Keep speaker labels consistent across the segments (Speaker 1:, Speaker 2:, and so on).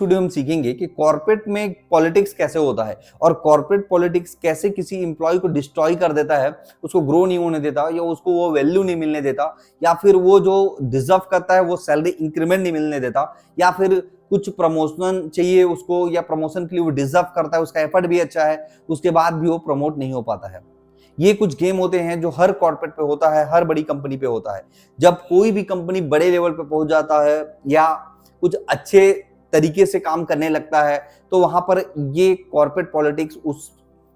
Speaker 1: Video हम सीखेंगे कि कॉर्पोरेट में पॉलिटिक्स कैसे होता है और कॉर्पोरेट पॉलिटिक्स कैसे किसी इंप्लॉय को डिस्ट्रॉय कर देता है, उसको ग्रो नहीं होने देता या उसको वो वैल्यू नहीं मिलने देता या फिर वो जो डिजर्व करता है वो सैलरी इंक्रीमेंट नहीं मिलने देता या फिर कुछ प्रमोशन चाहिए उसको या प्रमोशन के लिए वो डिजर्व करता है, उसका एफर्ट भी अच्छा है, उसके बाद भी वो प्रमोट नहीं हो पाता है। ये कुछ गेम होते हैं जो हर कॉर्पोरेट पे होता है, हर बड़ी कंपनी पे होता है। जब कोई भी कंपनी बड़े लेवल पे पहुंच जाता है या कुछ अच्छे तरीके से काम करने लगता है तो वहां पर ये कॉर्पोरेट पॉलिटिक्स उस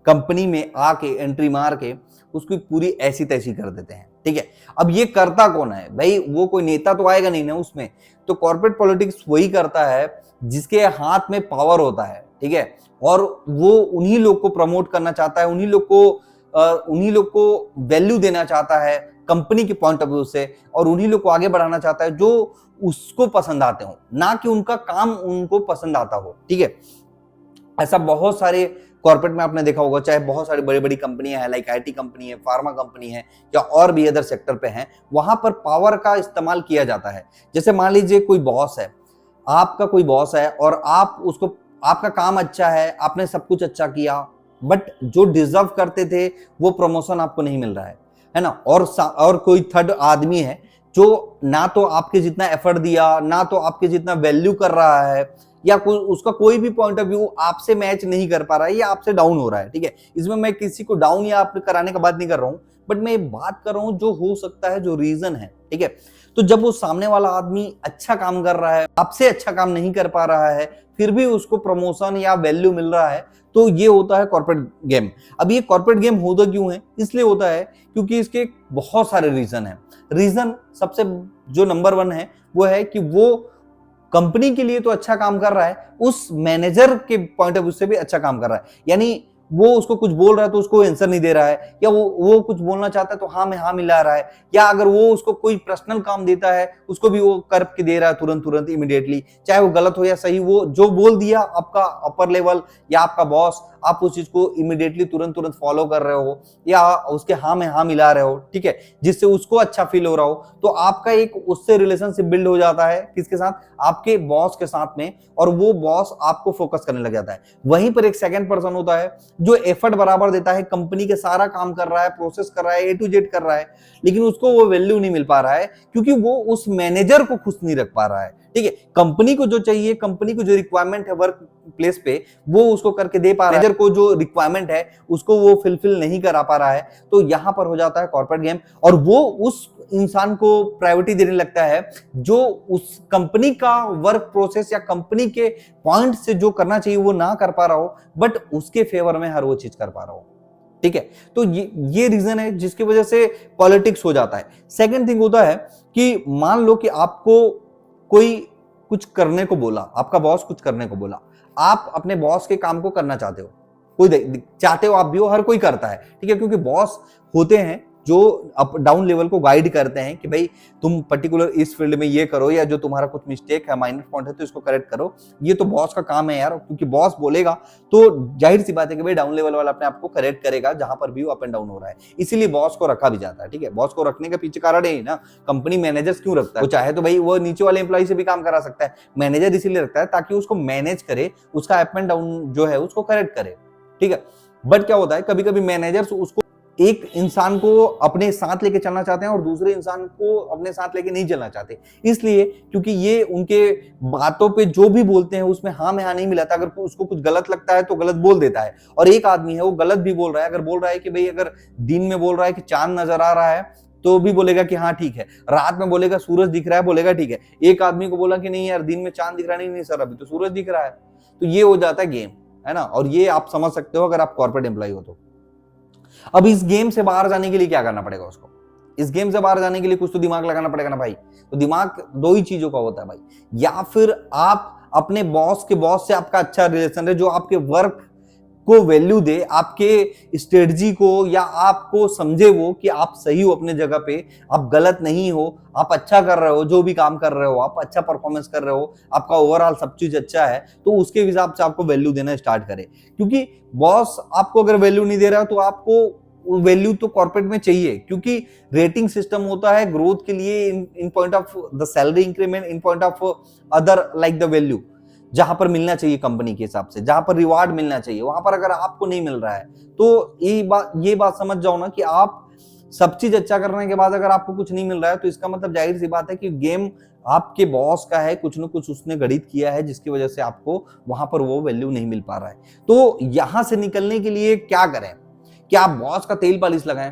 Speaker 1: कंपनी में आके एंट्री मार के उसकी पूरी ऐसी तैसी कर देते हैं। ठीक है, अब ये करता कौन है भाई? वो कोई नेता तो आएगा नहीं ना उसमें। तो कॉर्पोरेट पॉलिटिक्स वही करता है जिसके हाथ में पावर होता है। ठीक है, और वो उन्हीं लोग को प्रमोट करना चाहता है, उन्हीं लोग को वैल्यू देना चाहता है कंपनी के पॉइंट ऑफ व्यू से, और उन्हीं लोग को आगे बढ़ाना चाहता है जो उसको पसंद आते हो, ना कि उनका काम उनको पसंद आता हो। ठीक है, ऐसा बहुत सारे कॉर्पोरेट में आपने देखा होगा, चाहे बहुत सारी बड़ी बड़ी कंपनियां हैं, लाइक आईटी कंपनी है, फार्मा कंपनी है या और भी अदर सेक्टर पे हैं, वहां पर पावर का इस्तेमाल किया जाता है। जैसे मान लीजिए कोई बॉस है, आपका कोई बॉस है और आप उसको, आपका काम अच्छा है, आपने सब कुछ अच्छा किया, बट जो डिजर्व करते थे वो प्रमोशन आपको नहीं मिल रहा है ना। और कोई थर्ड आदमी है जो ना तो आपके जितना एफर्ट दिया, ना तो आपके जितना वैल्यू कर रहा है, या उसका कोई भी पॉइंट ऑफ व्यू आपसे मैच नहीं कर पा रहा है या आपसे डाउन हो रहा है। ठीक है, इसमें मैं किसी को डाउन या आप कराने का बात नहीं कर रहा हूं, बट मैं बात कर रहा हूं जो हो सकता है, जो रीजन है। ठीक है, तो जब वो सामने वाला आदमी अच्छा काम कर रहा है, आपसे अच्छा काम नहीं कर पा रहा है, फिर भी उसको प्रमोशन या वैल्यू मिल रहा है, तो ये होता है कॉर्पोरेट गेम। अब ये कॉर्पोरेट गेम होता क्यों है? इसलिए होता है क्योंकि इसके बहुत सारे रीजन है। रीजन सबसे जो नंबर 1 है वो है कि वो कंपनी के लिए तो अच्छा काम कर रहा है, उस मैनेजर के पॉइंट ऑफ व्यू से भी अच्छा काम कर रहा है। यानी वो उसको कुछ बोल रहा है तो उसको आंसर नहीं दे रहा है, या वो कुछ बोलना चाहता है तो हाँ में हाँ मिला रहा है, या अगर वो उसको कोई पर्सनल काम देता है उसको भी वो कर के दे रहा है तुरंत तुरंत इमीडिएटली, चाहे वो गलत हो या सही। वो जो बोल दिया आपका अपर लेवल या आपका बॉस, आप उस चीज को इमीडिएटली तुरंत तुरंत फॉलो कर रहे हो या उसके हाँ में हाँ मिला रहे हो। ठीक है, जिससे उसको अच्छा फील हो रहा हो, तो आपका एक उससे रिलेशनशिप बिल्ड हो जाता है। किसके साथ? आपके बॉस के साथ में, और वो बॉस आपको फोकस करने लग जाता है। वहीं पर एक सेकंड पर्सन होता है जो एफर्ट बराबर देता है, कंपनी के सारा काम कर रहा है, प्रोसेस कर रहा है, A to Z कर रहा है, लेकिन उसको वो वैल्यू नहीं मिल पा रहा है क्योंकि वो उस मैनेजर को खुश नहीं रख पा रहा है। ठीक है, कंपनी को जो चाहिए, कंपनी को जो रिक्वायरमेंट है वर्क प्लेस पे, वो उसको करके दे पा रहा है, मैनेजर को जो रिक्वायरमेंट है उसको वो फुलफिल नहीं करा पा रहा है। तो यहां पर हो जाता है कॉर्पोरेट गेम, और वो उस इंसान को प्रायोरिटी देने लगता है जो उस कंपनी का वर्क प्रोसेस या कंपनी के पॉइंट से जो करना चाहिए वो ना कर पा रहा हो, बट उसके फेवर में हर वो चीज कर पा रहा हो। ठीक है, तो ये रीजन है जिसकी वजह से पॉलिटिक्स हो जाता है। सेकंड थिंग होता है कि मान लो कि आपको कोई कुछ करने को बोला, आपका बॉस कुछ करने को बोला, आप अपने बॉस के काम को करना चाहते हो, चाहते हो आप भी हो, हर कोई करता है। ठीक है, क्योंकि बॉस होते हैं जो अप डाउन लेवल को गाइड करते हैं कि भाई तुम पर्टिकुलर इस फील्ड में ये करो, या जो तुम्हारा कुछ मिस्टेक है, माइनर पॉइंट है, तो इसको करेक्ट करो। ये तो बॉस का काम है यार, क्योंकि बॉस बोलेगा तो जाहिर सी बात है कि भाई डाउन लेवल वाला अपने आप को करेक्ट करेगा जहां पर भी वो अप एंड डाउन हो रहा है। इसीलिए बॉस को रखा भी जाता है। ठीक है, बॉस को रखने के पीछे कारण है ना, कंपनी मैनेजर्स क्यों रखता है? वो चाहे तो भाई वो नीचे वाले एम्प्लॉय से भी काम करा सकता है, मैनेजर इसीलिए रखता है ताकि उसको मैनेज करे, उसका अप एंड डाउन जो है उसको करेक्ट करे। ठीक है, बट क्या होता है, कभी कभी मैनेजर्स उसको, एक इंसान को अपने साथ लेके चलना चाहते हैं और दूसरे इंसान को अपने साथ लेके नहीं चलना चाहते, इसलिए क्योंकि ये उनके बातों पे जो भी बोलते हैं उसमें हाँ में हाँ नहीं मिलाता। अगर उसको कुछ गलत लगता है तो गलत बोल देता है, और एक आदमी है वो गलत भी बोल रहा है। अगर बोल रहा है कि भाई, अगर दिन में बोल रहा है कि चांद नजर आ रहा है तो भी बोलेगा कि हाँ ठीक है, रात में बोलेगा सूरज दिख रहा है, बोलेगा ठीक है। एक आदमी को बोला कि नहीं यार दिन में चांद दिख रहा नहीं सर, अभी तो सूरज दिख रहा है। तो ये हो जाता है गेम, है ना, और ये आप समझ सकते हो अगर आप कॉर्पोरेट एम्प्लॉय हो तो। अब इस गेम से बाहर जाने के लिए क्या करना पड़ेगा उसको? इस गेम से बाहर जाने के लिए कुछ तो दिमाग लगाना पड़ेगा ना भाई। तो दिमाग दो ही चीजों का होता है भाई, या फिर आप अपने बॉस के बॉस से आपका अच्छा रिलेशन है, जो आपके वर्क को वैल्यू दे, आपके स्ट्रेटजी को, या आपको समझे वो कि आप सही हो अपने जगह पे, आप गलत नहीं हो, आप अच्छा कर रहे हो, जो भी काम कर रहे हो आप अच्छा परफॉर्मेंस कर रहे हो, आपका ओवरऑल सब चीज अच्छा है, तो उसके हिसाब से आपको वैल्यू देना स्टार्ट करे। क्योंकि बॉस आपको अगर वैल्यू नहीं दे रहा तो आपको वैल्यू तो कॉर्पोरेट में चाहिए, क्योंकि रेटिंग सिस्टम होता है ग्रोथ के लिए in point of the salary increment, in point of other like the value. जहां पर मिलना चाहिए कंपनी के हिसाब से, जहां पर रिवार्ड मिलना चाहिए, वहां पर अगर आपको नहीं मिल रहा है तो ये बात समझ जाओ ना कि आप सब चीज अच्छा करने के बाद अगर आपको कुछ नहीं मिल रहा है तो इसका मतलब जाहिर सी बात है कि गेम आपके बॉस का है, कुछ न कुछ उसने गणित किया है जिसकी वजह से आपको वहां पर वो वैल्यू नहीं मिल पा रहा है। तो यहां से निकलने के लिए क्या करें? क्या आप बॉस का तेल पालिश लगाएं?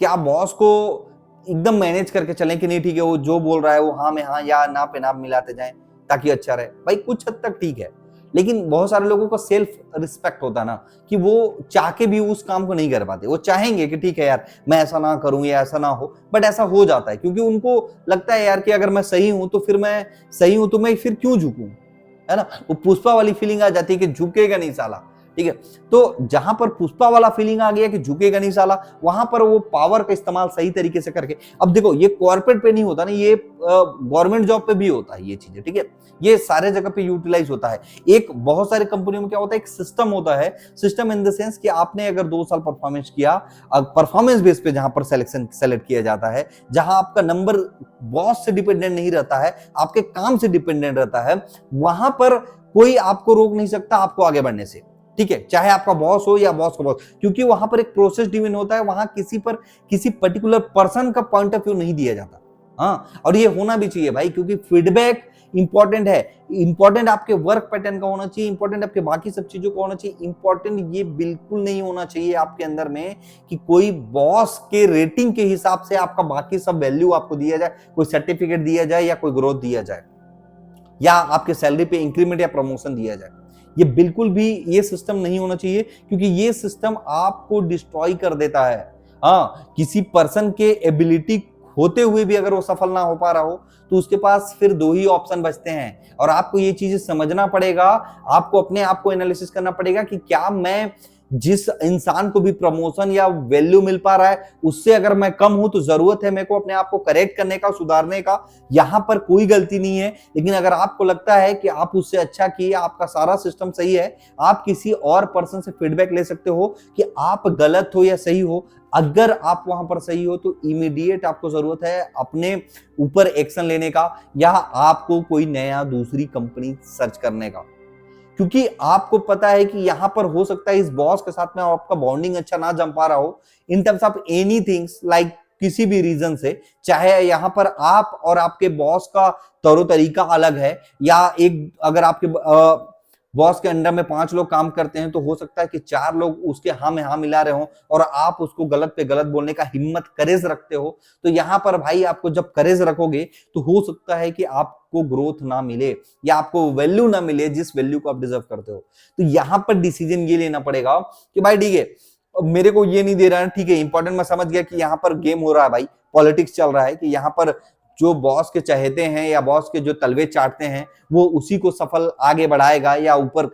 Speaker 1: क्या आप बॉस को एकदम मैनेज करके चलें कि नहीं ठीक है वो जो बोल रहा है वो हाँ में हाँ या ना पे ना मिलाते जाएं ताकि अच्छा रहे? भाई कुछ हद तक ठीक है, लेकिन बहुत सारे लोगों का सेल्फ रिस्पेक्ट होता है ना कि वो चाह के भी उस काम को नहीं कर पाते। वो चाहेंगे कि ठीक है यार मैं ऐसा ना करूं या ऐसा ना हो, बट ऐसा हो जाता है क्योंकि उनको लगता है यार कि अगर मैं सही हूं तो फिर मैं सही हूं तो मैं फिर क्यों झुकूं, है ना? वो पुष्पा वाली फीलिंग आ जाती है कि झुकेगा नहीं साला। ठीक है, तो जहां पर पुष्पा वाला फीलिंग आ गया कि झुकेगा नहीं साला, वहां पर वो पावर का इस्तेमाल सही तरीके से करके, अब देखो ये कॉर्पोरेट पे नहीं होता ना, ये गवर्नमेंट जॉब पे भी होता है ये चीजें। ठीक है, ये सारे जगह पे यूटिलाइज होता है। एक बहुत सारी कंपनियों में क्या होता है, एक सिस्टम होता है, सिस्टम इन द सेंस कि आपने अगर 2 साल परफॉर्मेंस किया, परफॉर्मेंस बेस पे जहां पर सिलेक्शन सेलेक्ट किया जाता है, जहां आपका नंबर बॉस से डिपेंडेंट नहीं रहता है, आपके काम से डिपेंडेंट रहता है, वहां पर कोई आपको रोक नहीं सकता आपको आगे बढ़ने से। ठीक है, चाहे आपका बॉस हो या बॉस का बॉस, क्योंकि वहां पर एक प्रोसेस डिवीजन होता है, वहां किसी पर किसी पर्टिकुलर पर्सन का पॉइंट ऑफ व्यू नहीं दिया जाता। हाँ, और ये होना भी चाहिए भाई, क्योंकि फीडबैक इंपॉर्टेंट है। इंपॉर्टेंट आपके वर्क पैटर्न का होना चाहिए, इंपॉर्टेंट आपके बाकी सब चीजों का होना चाहिए। इंपॉर्टेंट ये बिल्कुल नहीं होना चाहिए आपके अंदर में कि कोई बॉस के रेटिंग के हिसाब से आपका बाकी सब वैल्यू आपको दिया जाए, कोई सर्टिफिकेट दिया जाए या कोई ग्रोथ दिया जाए या आपके सैलरी पे इंक्रीमेंट या प्रमोशन दिया जाए। ये बिल्कुल भी ये सिस्टम नहीं होना चाहिए, क्योंकि ये सिस्टम आपको डिस्ट्रॉय कर देता है। हाँ, किसी पर्सन के एबिलिटी होते हुए भी अगर वो सफल ना हो पा रहा हो तो उसके पास फिर 2 ही ऑप्शन बचते हैं, और आपको ये चीजें समझना पड़ेगा। आपको अपने आप को एनालिसिस करना पड़ेगा कि क्या मैं जिस इंसान को भी प्रमोशन या वैल्यू मिल पा रहा है उससे अगर मैं कम हूं तो जरूरत है मेरे को अपने आप को करेक्ट करने का, सुधारने का। यहां पर कोई गलती नहीं है, लेकिन अगर आपको लगता है कि आप उससे अच्छा किए, आपका सारा सिस्टम सही है, आप किसी और पर्सन से फीडबैक ले सकते हो कि आप गलत हो या सही हो। अगर आप वहां पर सही हो तो इमीडिएट आपको जरूरत है अपने ऊपर एक्शन लेने का, या आपको कोई नया दूसरी कंपनी सर्च करने का, क्योंकि आपको पता है कि यहां पर हो सकता है इस बॉस के साथ में आपका बॉन्डिंग अच्छा ना जम पा रहा हो इन टर्म्स ऑफ एनीथिंग्स लाइक किसी भी रीजन से। चाहे यहां पर आप और आपके बॉस का तौर तरीका अलग है, या एक अगर आपके बॉस के अंडर में 5 लोग काम करते हैं तो हो सकता है कि 4 लोग उसके हाँ में हाँ मिला रहे हो और आप उसको गलत पे गलत बोलने का हिम्मत करेज रखते हो। तो यहां पर भाई आपको जब करेज रखोगे तो हो सकता है कि आपको ग्रोथ ना मिले या आपको वैल्यू ना मिले जिस वैल्यू को आप डिजर्व करते हो। तो यहां पर डिसीजन ये लेना पड़ेगा कि भाई ठीक है, मेरे को ये नहीं दे रहा है, ठीक है इंपॉर्टेंट, मैं समझ गया कि यहाँ पर गेम हो रहा है भाई, पॉलिटिक्स चल रहा है, कि यहाँ पर जो बॉस के चहेते हैं या बॉस के जो तलवे चाटते हैं वो उसी को सफल आगे बढ़ाएगा या ऊपर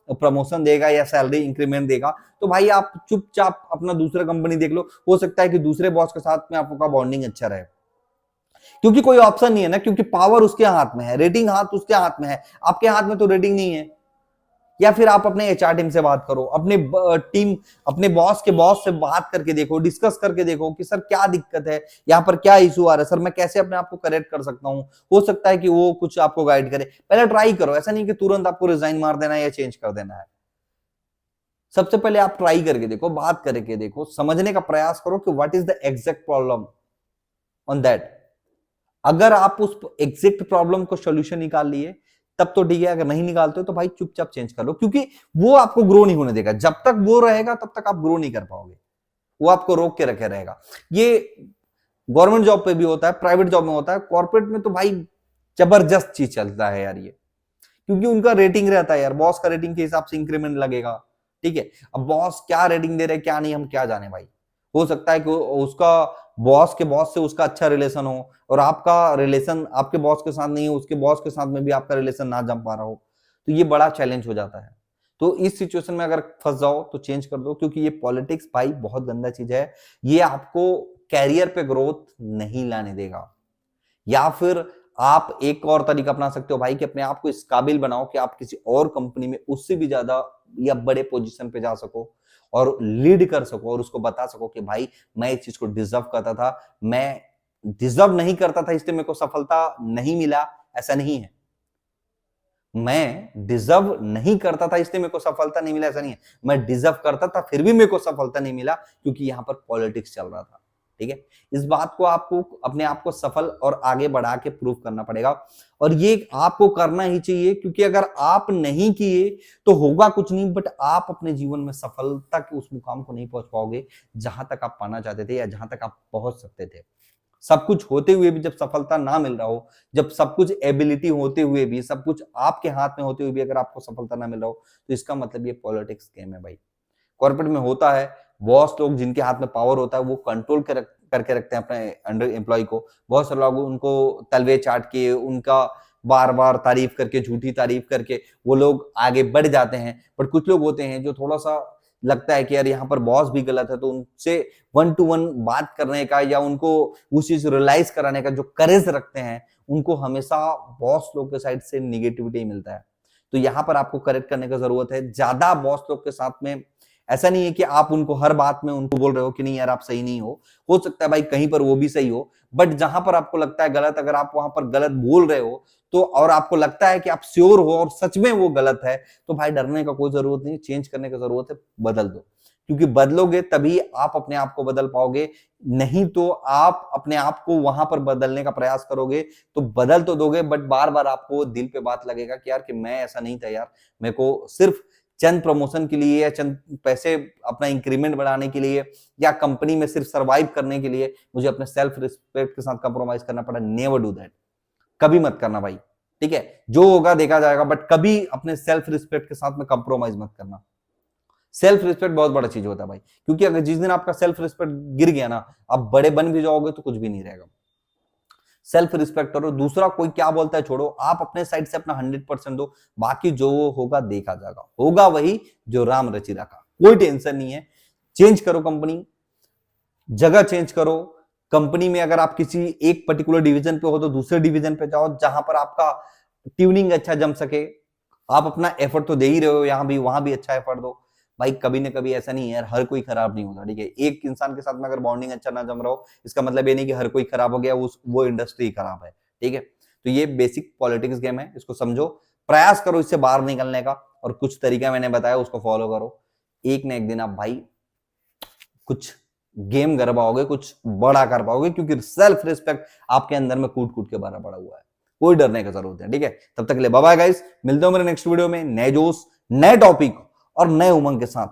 Speaker 1: प्रमोशन देगा या सैलरी इंक्रीमेंट देगा। तो भाई आप चुपचाप अपना दूसरा कंपनी देख लो, हो सकता है कि दूसरे बॉस के साथ में आपका बॉन्डिंग अच्छा रहे, क्योंकि कोई ऑप्शन नहीं है ना, क्योंकि पावर उसके हाथ में है, रेटिंग हाथ उसके हाथ में है, आपके हाथ में तो रेटिंग नहीं है। या फिर आप अपने एचआर टीम से बात करो, अपने टीम अपने बॉस के बॉस से बात करके देखो, डिस्कस करके देखो कि सर क्या दिक्कत है, यहाँ पर क्या इशू आ रहा है, सर मैं कैसे अपने आप को करेक्ट कर सकता हूँ। हो सकता है कि वो कुछ आपको गाइड करे। पहले ट्राई करो, ऐसा नहीं कि तुरंत आपको रिजाइन मार देना है या चेंज कर देना है। सबसे पहले आप ट्राई करके देखो, बात करके देखो, समझने का प्रयास करो कि what is the exact problem on that. अगर आप उस एग्जैक्ट प्रॉब्लम को सोल्यूशन निकाल लिए तब तो ठीक है, अगर नहीं निकालते हो तो भाई चुपचाप चेंज कर लो, क्योंकि वो आपको ग्रो नहीं होने देगा। जब तक वो रहेगा तब तक आप ग्रो नहीं कर पाओगे, वो आपको रोक के रखे रहेगा। ये गवर्नमेंट जॉब पे भी होता है, प्राइवेट जॉब में होता है, कॉर्पोरेट में तो भाई जबरदस्त चीज चलता है यार ये, क्योंकि उनका रेटिंग रहता है यार, बॉस का रेटिंग के हिसाब से इंक्रीमेंट लगेगा। ठीक है, अब बॉस क्या रेटिंग दे रहे क्या नहीं हम क्या जाने भाई। हो सकता है कि उसका बॉस के बॉस से उसका अच्छा रिलेशन हो और आपका रिलेशन आपके बॉस के साथ नहीं हो, उसके बॉस के साथ में भी आपका रिलेशन ना जम पा रहा हो, तो ये बड़ा चैलेंज हो जाता है। तो इस सिचुएशन में अगर फंस जाओ तो चेंज कर दो, क्योंकि ये पॉलिटिक्स भाई बहुत गंदा चीज है। ये आपको कैरियर पे ग्रोथ नहीं लाने देगा। या फिर आप एक और तरीका अपना सकते हो भाई कि अपने आप को इस काबिल बनाओ कि आप किसी और कंपनी में उससे भी ज्यादा या बड़े पोजीशन पे जा सको और लीड कर सको और उसको बता सको कि भाई मैं इस चीज को डिजर्व करता था, मैं डिजर्व नहीं करता था इसलिए मेरे को सफलता नहीं मिला, ऐसा नहीं है। मैं डिजर्व नहीं करता था इसलिए मेरे को सफलता नहीं मिला, ऐसा नहीं है। मैं डिजर्व करता था फिर भी मेरे को सफलता नहीं मिला, क्योंकि यहां पर पॉलिटिक्स चल रहा था। ठीक है, इस बात को आपको अपने आप को सफल और आगे बढ़ा के प्रूव करना पड़ेगा, और ये आपको करना ही चाहिए, क्योंकि अगर आप नहीं किए तो होगा कुछ नहीं, बट आप अपने जीवन में सफलता के उस मुकाम को नहीं पहुंच पाओगे जहां तक आप पाना चाहते थे या जहां तक आप पहुंच सकते थे। सब कुछ होते हुए भी जब सफलता ना मिल रहा हो, जब सब कुछ एबिलिटी होते हुए भी, सब कुछ आपके हाथ में होते हुए भी अगर आपको सफलता ना मिल रहा हो, तो इसका मतलब ये पॉलिटिक्स गेम है भाई। कॉर्पोरेट में होता है, बॉस लोग जिनके हाथ में पावर होता है वो कंट्रोल करके रखते हैं अपने अंडर एम्प्लॉय को। बहुत सारे लोग उनको तलवे चाट के, उनका बार बार तारीफ करके, झूठी तारीफ करके वो लोग आगे बढ़ जाते हैं। बट कुछ लोग होते हैं जो थोड़ा सा लगता है कि यार यहाँ पर बॉस भी गलत है, तो उनसे 1 to 1 बात करने का या उनको उस चीज रियलाइज कराने का जो करेज रखते हैं, उनको हमेशा बॉस लोग के साइड से निगेटिविटी मिलता है। तो यहाँ पर आपको करेक्ट करने का जरूरत है। ज्यादा बॉस लोग के साथ में ऐसा नहीं है कि आप उनको हर बात में उनको बोल रहे हो कि नहीं यार आप सही नहीं हो सकता है भाई कहीं पर वो भी सही हो, बट जहां पर आपको लगता है गलत, अगर आप वहां पर गलत बोल रहे हो तो, और आपको लगता है कि आप श्योर हो और सच में वो गलत है, तो भाई डरने का कोई जरूरत नहीं, चेंज करने का जरूरत है, बदल दो। क्योंकि बदलोगे तभी आप अपने आप को बदल पाओगे, नहीं तो आप अपने आप को वहां पर बदलने का प्रयास करोगे तो बदल तो दोगे, बट बार बार आपको दिल पे बात लगेगा कि यार कि मैं ऐसा नहीं था यार, मेरे को सिर्फ चंद प्रमोशन के लिए या चंद पैसे अपना इंक्रीमेंट बढ़ाने के लिए या कंपनी में सिर्फ सरवाइव करने के लिए मुझे अपने सेल्फ रिस्पेक्ट के साथ कंप्रोमाइज करना पड़ा। नेवर डू दैट, कभी मत करना भाई। ठीक है, जो होगा देखा जाएगा, बट कभी अपने सेल्फ रिस्पेक्ट के साथ में कंप्रोमाइज मत करना। सेल्फ रिस्पेक्ट बहुत बड़ा चीज होता है भाई, क्योंकि अगर जिस दिन आपका सेल्फ रिस्पेक्ट गिर गया ना, आप बड़े बन भी जाओगे तो कुछ भी नहीं रहेगा। सेल्फ रिस्पेक्ट करो, दूसरा कोई क्या बोलता है छोड़ो, आप अपने साइड से अपना 100% दो, बाकी जो होगा देखा जाएगा, होगा वही जो राम रचि रखा, कोई टेंशन नहीं है। चेंज करो कंपनी, जगह चेंज करो कंपनी में। अगर आप किसी एक पर्टिकुलर डिवीजन पे हो तो दूसरे डिवीजन पे जाओ जहां पर आपका ट्यूनिंग अच्छा जम सके। आप अपना एफर्ट तो दे ही रहे हो यहां भी, वहां भी अच्छा एफर्ट दो भाई। कभी ना कभी ऐसा नहीं है यार, हर कोई खराब नहीं होता। ठीक है, एक इंसान के साथ में अगर बॉन्डिंग अच्छा ना जम रहा हो, इसका मतलब ये नहीं कि हर कोई खराब हो गया, वो इंडस्ट्री खराब है। ठीक है, तो ये बेसिक पॉलिटिक्स गेम है, इसको समझो, प्रयास करो इससे बाहर निकलने का, और कुछ तरीका मैंने बताया उसको फॉलो करो। एक ना एक दिन आप भाई कुछ गेम कर पाओगे, कुछ बड़ा कर पाओगे, क्योंकि सेल्फ रिस्पेक्ट आपके अंदर में कूट कूट के भरा पड़ा हुआ है, कोई डरने की जरूरत है। ठीक है, तब तक के लिए बाय बाय गाइस, मिलते हो मेरे नेक्स्ट वीडियो में नए जोश, नए टॉपिक और नए उमंग के साथ।